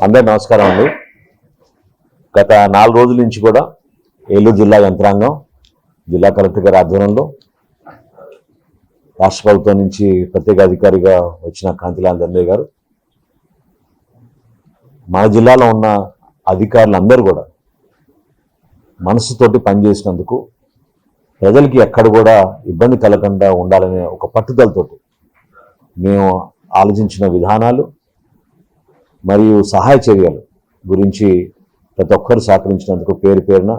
అందరికీ నమస్కారం అండి. గత 4 రోజుల నుంచి కూడా ఏలూరు జిల్లా యంత్రాంగం, జిల్లా కలెక్టర్ గారి ఆధ్వర్యంలో రాష్ట్ర ప్రభుత్వం నుంచి ప్రత్యేక అధికారిగా వచ్చిన కాంతిలాల్ దండే గారు, మన జిల్లాలో ఉన్న అధికారులందరూ కూడా మనసుతోటి పనిచేసినందుకు ప్రజలకి ఎక్కడ కూడా ఇబ్బంది కలగకుండా ఉండాలనే ఒక పట్టుదలతోటి మేము ఆలోచించిన విధానాలు మరియు సహాయ చర్యలు గురించి ప్రతి ఒక్కరు సహకరించినందుకు పేరు పేరున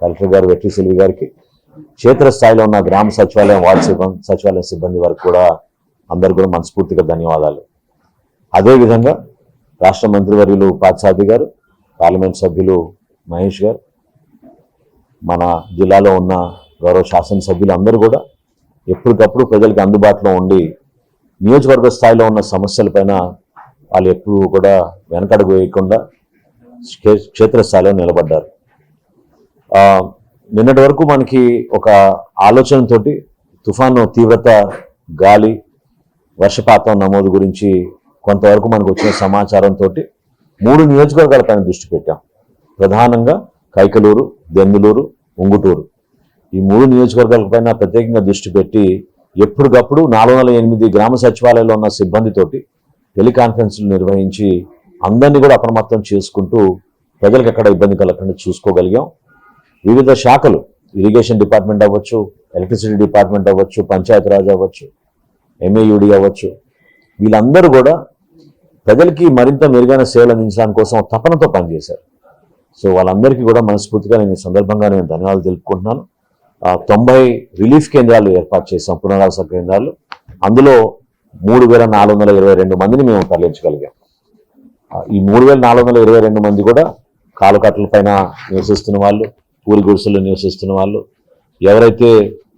కలెక్టర్ గారు వెట్రి సెల్వి గారికి, క్షేత్రస్థాయిలో ఉన్న గ్రామ సచివాలయం, వార్డు సచివాలయం సిబ్బంది వరకు కూడా అందరు కూడా మనస్ఫూర్తిగా ధన్యవాదాలు. అదేవిధంగా రాష్ట్ర మంత్రివర్యులు పార్థసారథి గారు, పార్లమెంట్ సభ్యులు మహేష్ గారు, మన జిల్లాలో ఉన్న గౌరవ శాసనసభ్యులు అందరూ కూడా ఎప్పటికప్పుడు ప్రజలకు అందుబాటులో ఉండి నియోజకవర్గ స్థాయిలో ఉన్న సమస్యలపైన వాళ్ళు ఎప్పుడు కూడా వెనకడుగు వేయకుండా క్షేత్రస్థాయిలో నిలబడ్డారు. నిన్నటి వరకు మనకి ఒక ఆలోచనతో తుఫాను తీవ్రత, గాలి, వర్షపాతం నమోదు గురించి కొంతవరకు మనకు వచ్చిన సమాచారంతో 3 నియోజకవర్గాలపైన దృష్టి పెట్టాం. ప్రధానంగా కైకలూరు, దెందులూరు, ఉంగుటూరు, ఈ 3 నియోజకవర్గాలపైన ప్రత్యేకంగా దృష్టి పెట్టి ఎప్పటికప్పుడు 408 గ్రామ సచివాలయాల్లో ఉన్న సిబ్బందితోటి టెలికాన్ఫరెన్స్లు నిర్వహించి అందరినీ కూడా అప్రమత్తం చేసుకుంటూ ప్రజలకు ఎక్కడ ఇబ్బంది కలగకుండా చూసుకోగలిగాం. వివిధ శాఖలు, ఇరిగేషన్ డిపార్ట్మెంట్ అవ్వచ్చు, ఎలక్ట్రిసిటీ డిపార్ట్మెంట్ అవ్వచ్చు, పంచాయతీరాజ్ అవ్వచ్చు, ఎంఏయుడి అవ్వచ్చు, వీళ్ళందరూ కూడా ప్రజలకి మరింత మెరుగైన సేవలు అందించడానికి కోసం తపనతో పనిచేశారు. సో వాళ్ళందరికీ కూడా మనస్ఫూర్తిగా నేను ఈ సందర్భంగా నేను ధన్యవాదాలు తెలుపుకుంటున్నాను. 90 రిలీఫ్ కేంద్రాలు ఏర్పాటు చేశాం, పునరావాస కేంద్రాలు. అందులో 3,422 మందిని మేము తరలించగలిగాం. ఈ 3,422 మంది కూడా కాలుకట్టల పైన నివసిస్తున్న వాళ్ళు, పూరి గుడిసెల్లో నివసిస్తున్న వాళ్ళు, ఎవరైతే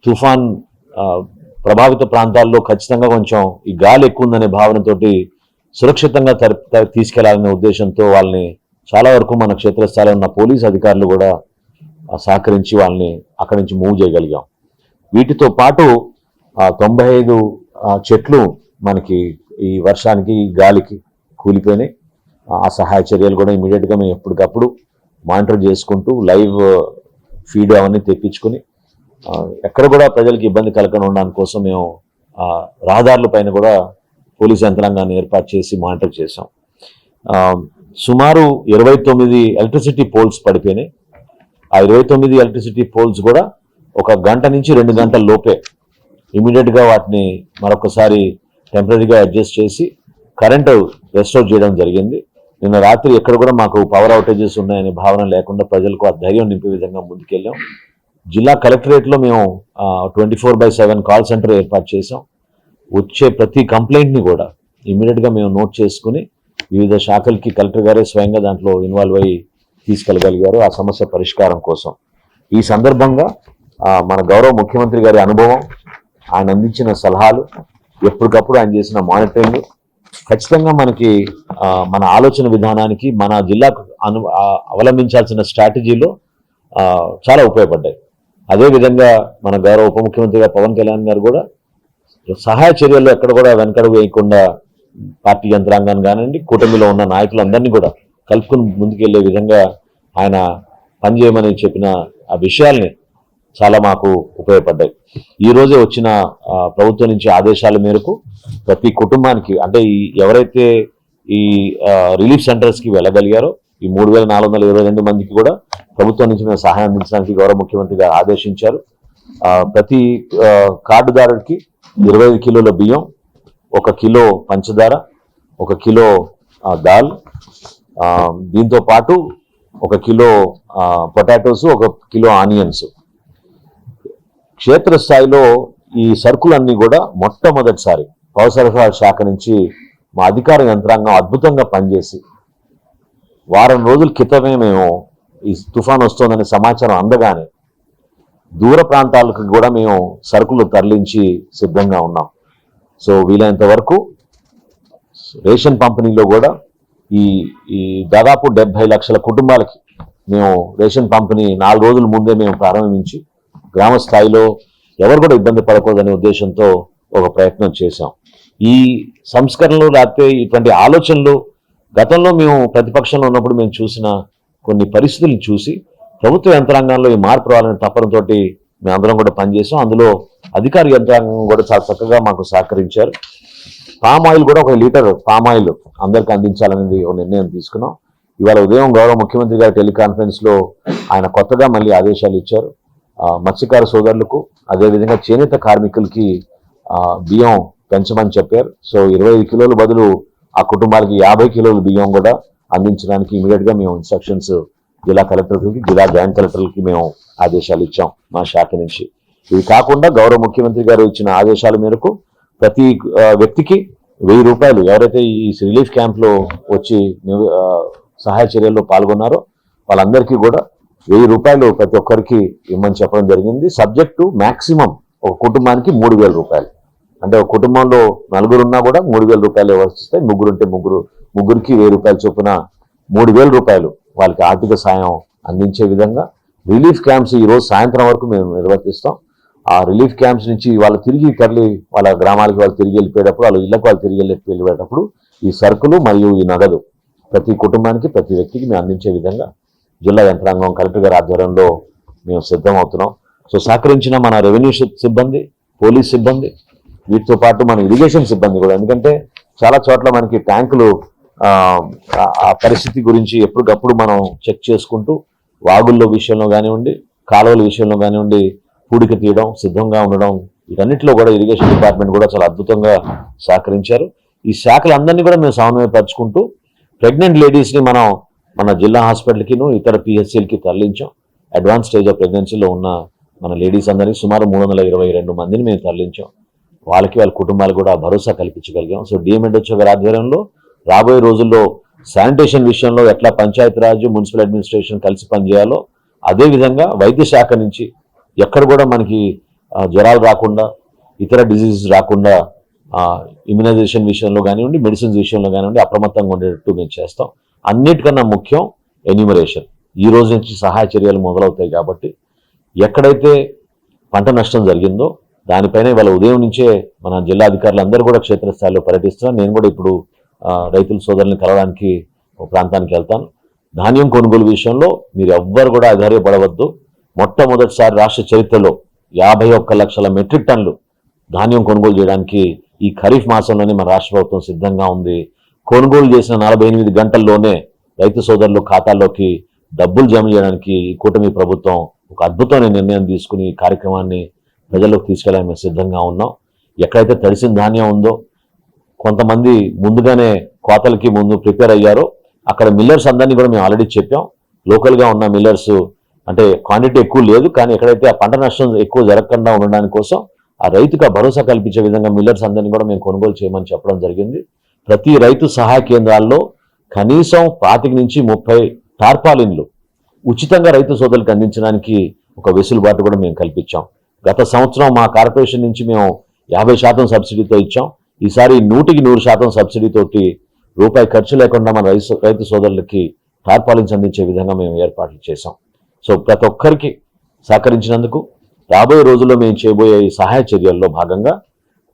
తుఫాన్ ప్రభావిత ప్రాంతాల్లో ఖచ్చితంగా కొంచెం ఈ గాలి ఎక్కువ ఉందనే భావనతోటి సురక్షితంగా తీసుకెళ్లాలనే ఉద్దేశంతో వాళ్ళని చాలా వరకు మన క్షేత్రస్థాయిలో ఉన్న పోలీస్ అధికారులు కూడా సహకరించి వాళ్ళని అక్కడి నుంచి మూవ్ చేయగలిగాం. వీటితో పాటు 95 చెట్లు మనకి ఈ వర్షానికి, గాలికి కూలిపోయినాయి. ఆ సహాయ చర్యలు కూడా ఇమీడియట్గా మేము ఎప్పటికప్పుడు మానిటర్ చేసుకుంటూ లైవ్ ఫీడ్ అవన్నీ తెప్పించుకుని ఎక్కడ కూడా ప్రజలకు ఇబ్బంది కలగకుండా ఉండడానికి కోసం మేము రహదారుల పైన కూడా పోలీస్ యంత్రాంగాన్ని ఏర్పాటు చేసి మానిటర్ చేసాం. సుమారు 29 ఎలక్ట్రిసిటీ పోల్స్ పడిపోయినాయి. ఆ 29 ఎలక్ట్రిసిటీ పోల్స్ కూడా 1 గంట నుంచి 2 గంటల లోపే ఇమీడియట్గా వాటిని మరొకసారి టెంపరీగా అడ్జస్ట్ చేసి కరెంటు రెస్టోర్ చేయడం జరిగింది. నిన్న రాత్రి ఎక్కడ కూడా మాకు పవర్ అవుటేజెస్ ఉన్నాయనే భావన లేకుండా ప్రజలకు ఆ ధైర్యం నింపే విధంగా ముందుకెళ్ళాం. జిల్లా కలెక్టరేట్లో మేము 24/7 కాల్ సెంటర్ ఏర్పాటు చేసాం. వచ్చే ప్రతి కంప్లైంట్ని కూడా ఇమీడియట్గా మేము నోట్ చేసుకుని వివిధ శాఖలకి కలెక్టర్ గారే స్వయంగా దాంట్లో ఇన్వాల్వ్ అయ్యి తీసుకెళ్ళగలిగారు ఆ సమస్య పరిష్కారం కోసం. ఈ సందర్భంగా మన గౌరవ ముఖ్యమంత్రి గారి అనుభవం, ఆయన అందించిన సలహాలు, ఎప్పటికప్పుడు ఆయన చేసిన మానిటరింగ్ ఖచ్చితంగా మనకి మన ఆలోచన విధానానికి, మన జిల్లాకు అవలంబించాల్సిన స్ట్రాటజీలో చాలా ఉపయోగపడ్డాయి. అదేవిధంగా మన గౌరవ ఉప ముఖ్యమంత్రి గారు పవన్ కళ్యాణ్ గారు కూడా సహాయ చర్యల్లో ఎక్కడ కూడా వెనకడుగు వేయకుండా పార్టీ యంత్రాంగాన్ని కానివ్వండి, కూటమిలో ఉన్న నాయకులందరినీ కూడా కలుపుకుని ముందుకెళ్లే విధంగా ఆయన పనిచేయమని చెప్పిన ఆ విషయాల్ని చాలా మాకు ఉపయోగపడ్డాయి. ఈ రోజే వచ్చిన ప్రభుత్వం నుంచి ఆదేశాల మేరకు ప్రతి కుటుంబానికి, అంటే ఎవరైతే ఈ రిలీఫ్ సెంటర్స్కి వెళ్ళగలిగారో ఈ 3,422 మందికి కూడా ప్రభుత్వం నుంచి మేము సహాయం అందించడానికి గౌరవ ముఖ్యమంత్రి గారు ఆదేశించారు. ప్రతి కార్డుదారుడికి 25 కిలోల బియ్యం, 1 కిలో పంచదార, 1 కిలో దాల్, దీంతో పాటు 1 కిలో పొటాటోస్, 1 కిలో ఆనియన్స్. క్షేత్రస్థాయిలో ఈ సరుకులన్నీ కూడా మొట్టమొదటిసారి పౌర సరఫరా శాఖ నుంచి మా అధికార యంత్రాంగం అద్భుతంగా పనిచేసి వారం రోజుల క్రితమే మేము ఈ తుఫాన్ వస్తుందనే సమాచారం అందగానే దూర ప్రాంతాలకు కూడా మేము సరుకులు తరలించి సిద్ధంగా ఉన్నాం. సో వీలైనంత వరకు రేషన్ పంపిణీలో కూడా ఈ దాదాపు 70 లక్షల కుటుంబాలకి మేము రేషన్ పంపిణీ 4 రోజుల ముందే మేము ప్రారంభించి గ్రామ స్థాయిలో ఎవరు కూడా ఇబ్బంది పడకూడదనే ఉద్దేశంతో ఒక ప్రయత్నం చేశాం. ఈ సంస్కరణలు లేకపోతే ఇటువంటి ఆలోచనలు గతంలో మేము ప్రతిపక్షంలో ఉన్నప్పుడు మేము చూసిన కొన్ని పరిస్థితులను చూసి ప్రభుత్వ యంత్రాంగంలో ఈ మార్పు రావాలనే తపనతో మేము అందరం కూడా పనిచేసాం. అందులో అధికార యంత్రాంగం కూడా చాలా చక్కగా మాకు సహకరించారు. పామ్ ఆయిల్ కూడా 1 లీటర్ పామ్ ఆయిల్ అందరికి అందించాలనేది ఒక నిర్ణయం తీసుకున్నాం. ఇవాళ ఉదయం గౌరవ ముఖ్యమంత్రి గారి టెలికాన్ఫరెన్స్ లో ఆయన కొత్తగా మళ్ళీ ఆదేశాలు ఇచ్చారు. మత్స్యకార సోదరులకు అదేవిధంగా చేనేత కార్మికులకి బియ్యం పెంచమని చెప్పారు. సో 25 కిలోల బదులు ఆ కుటుంబాలకి 50 కిలోల బియ్యం కూడా అందించడానికి ఇమీడియట్ గా మేము ఇన్స్ట్రక్షన్స్ జిల్లా కలెక్టర్లకి, జిల్లా జాయింట్ కలెక్టర్లకి మేము ఆదేశాలు ఇచ్చాం మా శాఖ నుంచి. ఇవి కాకుండా గౌరవ ముఖ్యమంత్రి గారు ఇచ్చిన ఆదేశాల మేరకు ప్రతి వ్యక్తికి 1000 రూపాయలు ఎవరైతే ఈ రిలీఫ్ క్యాంప్ లో వచ్చి సహాయ చర్యల్లో పాల్గొన్నారో వాళ్ళందరికీ కూడా 1000 రూపాయలు ప్రతి ఒక్కరికి ఇవ్వమని చెప్పడం జరిగింది. సబ్జెక్టు మాక్సిమం ఒక కుటుంబానికి 3000 రూపాయలు. అంటే ఒక కుటుంబంలో 4 ఉన్నా కూడా 3000 రూపాయలు వస్తాయి. ముగ్గురుంటే ముగ్గురికి 1000 రూపాయలు చొప్పున 3000 రూపాయలు వాళ్ళకి ఆర్థిక సాయం అందించే విధంగా రిలీఫ్ క్యాంప్స్ ఈ రోజు సాయంత్రం వరకు మేము నిర్వర్తిస్తాం. ఆ రిలీఫ్ క్యాంప్స్ నుంచి వాళ్ళు తిరిగి వాళ్ళ గ్రామాలకి వాళ్ళు తిరిగి వెళ్ళిపోయేటప్పుడు, వాళ్ళ ఇళ్లకు వాళ్ళు తిరిగి వెళ్ళిపోయేటప్పుడు ఈ సరుకులు మరియు ఈ నగదు ప్రతి కుటుంబానికి ప్రతి వ్యక్తికి మేము అందించే విధంగా జిల్లా యంత్రాంగం కలెక్టర్ గారి ఆధ్వర్యంలో మేము సిద్ధం అవుతున్నాం. సో సహకరించిన మన రెవెన్యూ సిబ్బంది, పోలీస్ సిబ్బంది, వీటితో పాటు మన ఇరిగేషన్ సిబ్బంది కూడా, ఎందుకంటే చాలా చోట్ల మనకి ట్యాంకులు ఆ పరిస్థితి గురించి ఎప్పటికప్పుడు మనం చెక్ చేసుకుంటూ వాగుల్లో విషయంలో కానివ్వండి, కాలువల విషయంలో కానివ్వండి పూడిక తీయడం, సిద్ధంగా ఉండడం, వీటన్నిటిలో కూడా ఇరిగేషన్ డిపార్ట్మెంట్ కూడా చాలా అద్భుతంగా సహకరించారు. ఈ శాఖలందరినీ కూడా మేము సమన్వయపరుచుకుంటూ ప్రెగ్నెంట్ లేడీస్ని మనం మన జిల్లా హాస్పిటల్కిను ఇతర పిహెచ్సిలకి తరలించాం. అడ్వాన్స్ స్టేజ్ ఆఫ్ ప్రెగ్నెన్సీలో ఉన్న మన లేడీస్ అందరినీ సుమారు 322 మందిని మేము తరలించాం. వాళ్ళ కుటుంబాలు కూడా భరోసా కల్పించగలిగాం. సో డిఎంఎడ్హెచ్ఓ గారి ఆధ్వర్యంలో రాబోయే రోజుల్లో శానిటేషన్ విషయంలో ఎట్లా పంచాయతీరాజ్, మున్సిపల్ అడ్మినిస్ట్రేషన్ కలిసి పనిచేయాలో అదేవిధంగా వైద్య శాఖ నుంచి ఎక్కడ కూడా మనకి జ్వరాలు రాకుండా, ఇతర డిజీజెస్ రాకుండా ఇమ్యునైజేషన్ విషయంలో కానివ్వండి, మెడిసిన్స్ విషయంలో కానివ్వండి అప్రమత్తంగా ఉండేటట్టు మేము చేస్తాం. అన్నిటికన్నా ముఖ్యం ఎన్యూమరేషన్. ఈ రోజు నుంచి సహాయ చర్యలు మొదలవుతాయి కాబట్టి ఎక్కడైతే పంట నష్టం జరిగిందో దానిపైన ఇవాళ ఉదయం నుంచే మన జిల్లా అధికారులు అందరూ కూడా క్షేత్రస్థాయిలో పర్యటిస్తున్నారు. నేను కూడా ఇప్పుడు రైతుల సోదరుల్ని కలవడానికి ఒక ప్రాంతానికి వెళ్తాను. ధాన్యం కొనుగోలు విషయంలో మీరు ఎవ్వరు కూడా ఆధారపడవద్దు. మొట్టమొదటిసారి రాష్ట్ర చరిత్రలో 51 లక్షల మెట్రిక్ టన్నులు ధాన్యం కొనుగోలు చేయడానికి ఈ ఖరీఫ్ మాసంలోనే మన రాష్ట్ర ప్రభుత్వం సిద్ధంగా ఉంది. కొనుగోలు చేసిన 48 గంటల్లోనే రైతు సోదరుల ఖాతాల్లోకి డబ్బులు జమ చేయడానికి ఈ కూటమి ప్రభుత్వం ఒక అద్భుతమైన నిర్ణయం తీసుకుని ఈ కార్యక్రమాన్ని ప్రజల్లోకి తీసుకెళ్ళడానికి మేము సిద్ధంగా ఉన్నాం. ఎక్కడైతే తడిసిన ధాన్యం ఉందో, కొంతమంది ముందుగానే కోతలకి ముందు ప్రిపేర్ అయ్యారో అక్కడ మిల్లర్స్ అందరినీ కూడా మేము ఆల్రెడీ చెప్పాం. లోకల్గా ఉన్న మిల్లర్స్ అంటే క్వాంటిటీ ఎక్కువ లేదు, కానీ ఎక్కడైతే ఆ పంట నష్టం ఎక్కువ జరగకుండా ఉండడానికి కోసం ఆ రైతుకు భరోసా కల్పించే విధంగా మిల్లర్స్ అందరినీ కూడా మేము కొనుగోలు చేయమని చెప్పడం జరిగింది. ప్రతి రైతు సహాయ కేంద్రాల్లో కనీసం 25 నుంచి 30 టార్పాలిన్లు ఉచితంగా రైతు సోదరులకు అందించడానికి ఒక వెసులుబాటు కూడా మేము కల్పించాం. గత సంవత్సరం మా కార్పొరేషన్ నుంచి మేము 50% సబ్సిడీతో ఇచ్చాం. ఈసారి 100% సబ్సిడీతోటి రూపాయి ఖర్చు లేకుండా మన రైతు సోదరులకి టార్పాలిన్స్ అందించే విధంగా మేము ఏర్పాట్లు చేశాం. సో ప్రతి ఒక్కరికి సహకరించినందుకు రాబోయే రోజుల్లో మేము చేయబోయే ఈ సహాయ చర్యల్లో భాగంగా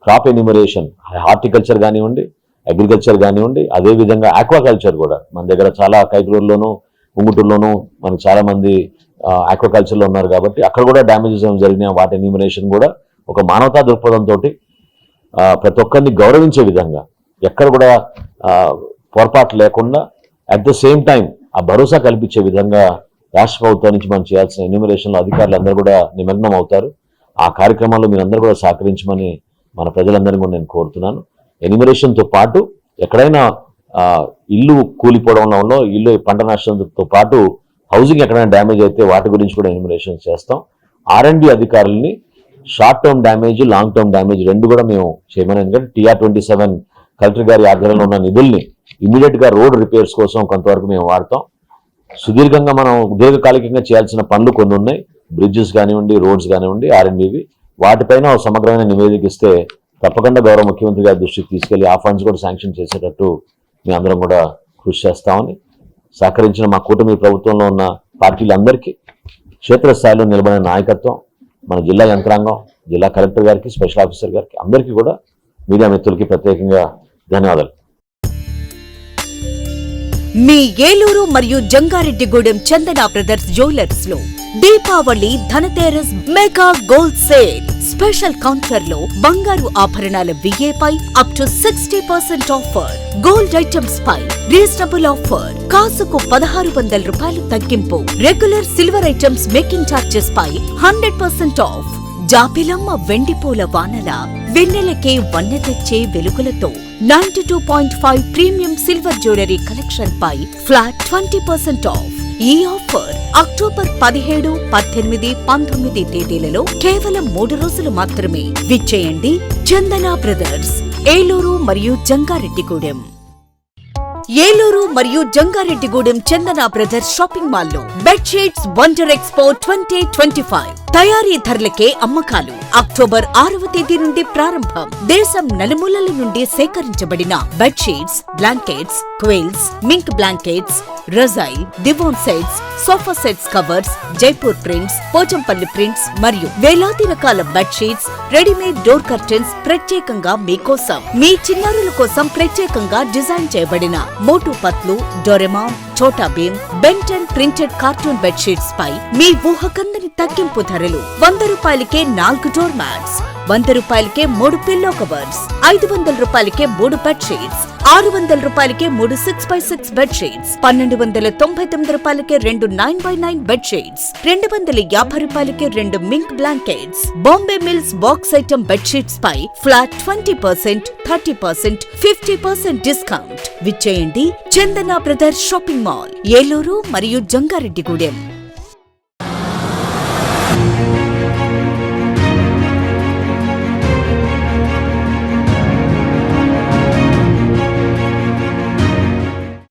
క్రాప్ ఎన్యూమరేషన్, హార్టికల్చర్ కానివ్వండి, అగ్రికల్చర్ కానివ్వండి, అదేవిధంగా ఆక్వాకల్చర్ కూడా మన దగ్గర చాలా కైకలూరులోను, ఉంగుటూరులోను మనకు చాలా మంది ఆక్వాకల్చర్లో ఉన్నారు కాబట్టి అక్కడ కూడా డ్యామేజెస్ జరిగిన వాటి ఎన్యూమరేషన్ కూడా ఒక మానవతా దృక్పథంతో ప్రతి ఒక్కరిని గౌరవించే విధంగా ఎక్కడ కూడా పొరపాటు లేకుండా అట్ ద సేమ్ టైం ఆ భరోసా కల్పించే విధంగా రాష్ట్ర ప్రభుత్వం నుంచి మనం చేయాల్సిన ఎన్యూమరేషన్లో అధికారులు అందరూ కూడా నిమగ్నం అవుతారు. ఆ కార్యక్రమాల్లో మీరందరూ కూడా సహకరించమని మన ప్రజలందరినీ కూడా నేను కోరుతున్నాను. ఎన్యూమరేషన్తో పాటు ఎక్కడైనా ఇల్లు కూలిపోవడంలో, ఇల్లు పంట నష్టంతో పాటు హౌసింగ్ ఎక్కడైనా డ్యామేజ్ అయితే వాటి గురించి కూడా ఎన్యూమరేషన్ చేస్తాం. R&D అధికారుల్ని short term damage, long term damage రెండు కూడా మేము చేయమని, ఎందుకంటే TR-27 కలెక్టర్ గారి ఆధ్వర్యంలో ఉన్న నిధుల్ని ఇమీడియట్గా రోడ్ రిపేర్స్ కోసం కొంతవరకు మేము వాడతాం. సుదీర్ఘంగా మనం దీర్ఘకాలికంగా చేయాల్సిన పనులు కొన్ని ఉన్నాయి, బ్రిడ్జెస్ కానివ్వండి, రోడ్స్ కానివ్వండి, R&Dవి వాటిపైన సమగ్రమైన నివేదిక ఇస్తే తప్పకుండా గౌరవ ముఖ్యమంత్రి గారి దృష్టికి తీసుకెళ్లి ఆ ఫండ్స్ కూడా శాంక్షన్ చేసేటట్టు మీ అందరం కూడా కృషి చేస్తామని సహకరించిన మా కూటమి ప్రభుత్వంలో ఉన్న పార్టీలందరికీ క్షేత్రస్థాయిలో నిలబడిన నాయకత్వం, మన జిల్లా యంత్రాంగం, జిల్లా కలెక్టర్ గారికి, స్పెషల్ ఆఫీసర్ గారికి, అందరికీ కూడా మీడియా మిత్రులకి ప్రత్యేకంగా ధన్యవాదాలు. మీ ఏలూరు మరియు జంగారెడ్డిగూడెం చందన బ్రదర్స్ జ్యువెలర్స్ లో Deepavali Dhanteras mega gold sale special counter లో బంగారు ఆభరణాల విఏపై up to 60% offer, gold items పై రీజనబుల్ ఆఫర్, కాసుకు 1600 రూపాయలు తగ్గింపు, regular silver items making charges పై 100% ఆఫ్, జాబిలమ్మ వెండిపూల వానల వెన్నెలకే వన్నె తెచ్చే వెలుగులతో 92.5 ప్రీమియం సిల్వర్ జ్యువెలరీ కలెక్షన్ పై ఫ్లాట్ 20% ఆఫ్. ఈ ఆఫర్ అక్టోబర్ 17, 18, 19 తేదీలలో కేవలం 3 రోజులు మాత్రమే. విచ్చేయండి చందన బ్రదర్స్, ఏలూరు మరియు జంగారెడ్డిగూడెం. ఏలూరు మరియు జంగారెడ్డిగూడెం చందన బ్రదర్స్ షాపింగ్ మాల్ లో బెడ్షీట్స్ వండర్ ఎక్స్పో 2025 తయారీ ధరలకే అమ్మకాలు. అక్టోబర్ 6వ తేదీ నుండి ప్రారంభం. దేశం నలుమూలల నుండి సేకరించబడిన bedsheets, blankets, quilts, mink blankets, రజాయి, divan sets, sofa sets, covers, Jaipur prints, Pochampally prints మరియు వేలాది రకాల బెడ్షీట్స్, రెడీమేడ్ డోర్ కర్టెన్స్ ప్రత్యేకంగా మీకోసం. మీ చిన్నారుల కోసం ప్రత్యేకంగా డిజైన్ చేయబడిన మోటు Patlu, Doraemon, Chhota Bheem, Ben ten printed cartoon bedsheets పై మీ ఊహకందని తగ్గింపు ధరలు. 100 రూపాయలకే 4 డోర్ మ్యాట్స్, 100 రూపాయలకే 3 పిల్లో కవర్స్, 500 రూపాయలకే 3 బెడ్షీట్స్, 600 రూపాయలకే 3 6x6 బెడ్షీట్స్, 1299 రూపాయలకే 2 9x9 బెడ్షీట్స్, 250 రూపాయలకే 2 mink blankets. Bombay mills box item bedsheets పై ఫ్లాట్ 20%, 30%, 50% డిస్కౌంట్. విచ్చేయండి Chandana brothers shopping mall, Eluru మరియు జంగారెడ్డిగూడెం.